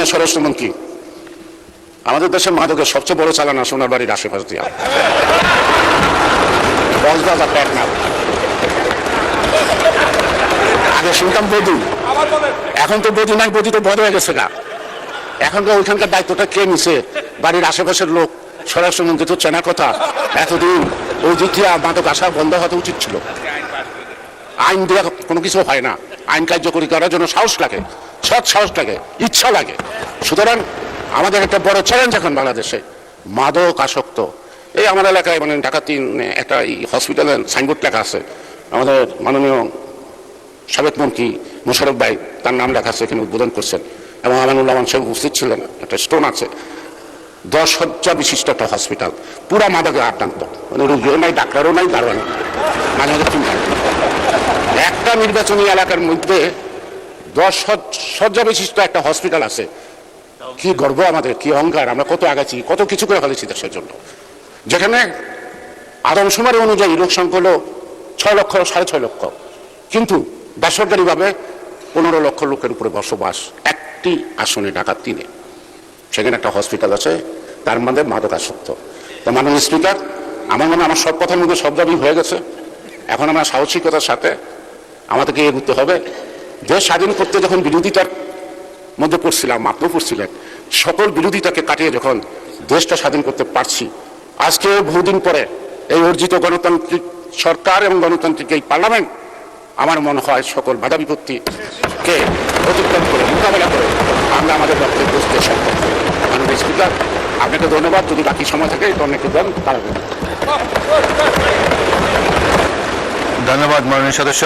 মাননীয় স্বরাষ্ট্রমন্ত্রী, আমাদের দেশের মাদকের সবচেয়ে বড় চালান সোনার বাড়ির আশেপাশ দিয়া কক্সবাজার টেকনাফ। আগে শুনতাম বধু, এখন তো বধু নাই, বধু তো বড় হয়ে গেছে না। এখনকার ওইখানকার দায়িত্বটা কে নিছে? বাড়ির আশেপাশের লোক। স্বরাষ্ট্রমন্ত্রী তো চেনা কথা, এতদিন ওই দিক দিয়ে মাদক আসা বন্ধ হওয়া উচিত ছিল। আইন দিয়ে কোনো কিছু হয় না, আইন কার্যকরী করার জন্য সাহস লাগে, সৎ সাহস লাগে, ইচ্ছা লাগে। সুতরাং আমাদের একটা বড় চ্যালেঞ্জ এখন বাংলাদেশে মাদক আসক্ত। এই আমার এলাকায় মানে ঢাকা 3 একটা হসপিটালের সাইনবোর্ড লেখা আছে, আমাদের মাননীয় সাবেক মন্ত্রী মোশাররফ ভাই তার নাম লেখা আছে, এখানে উদ্বোধন করছেন এবং আমানুল্লাহ আমান সাহেব উপস্থিত ছিলেন। একটা স্টোন আছে, 10 শয্যা বিশিষ্ট একটা হসপিটাল, পুরা মাদকে আক্রান্ত, মানে রোগীও নাই, ডাক্তারও নাই, দারোয়ান নাই, মাঝে মাঝে চিন্তা। একটা নির্বাচনী এলাকার মধ্যে 10 শয্যা বিশিষ্ট একটা হসপিটাল আছে। কি গর্ব আমাদের, কি অহংকার, আমরা কত আগাচ্ছি, কত কিছু করে ফেলেছি দেশের জন্য। যেখানে আদমশুমারি অনুযায়ী লোক সংখ্যা হলো 6 লক্ষ 6.5 লক্ষ, কিন্তু বেসরকারিভাবে 15 লক্ষ লোকের উপরে বসবাস একটি আসনে ঢাকা 3-এ। সেখানে একটা হসপিটাল আছে, তার মধ্যে মাদক আসক্ত। তো মাননীয় স্পিকার, আমার মনে হয় আমার সব কথার মধ্যে সব দাবি হয়ে গেছে। এখন আমরা সাহসিকতার সাথে আমাদেরকে এগোতে হবে। দেশ স্বাধীন করতে যখন বিরোধিতার মধ্যে পড়ছিলাম, আপনিও পড়ছিলেন, সকল বিরোধিতাকে কাটিয়ে যখন দেশটা স্বাধীন করতে পারছি, আজকে বহুদিন পরে এই অর্জিত গণতান্ত্রিক সরকার এবং গণতান্ত্রিক এই পার্লামেন্ট আমার মনে হয় সকল বাধা বিপত্তিকে অতিক্রম করে মোকাবেলা করে আমরা আমাদের লক্ষ্যে পৌঁছতে সক্ষম। মাননীয় স্পিকার, আপনাকে ধন্যবাদ। যদি বাকি সময় থাকে তো অনেকে দেন, তারা ধন্যবাদ মাননীয় সদস্য।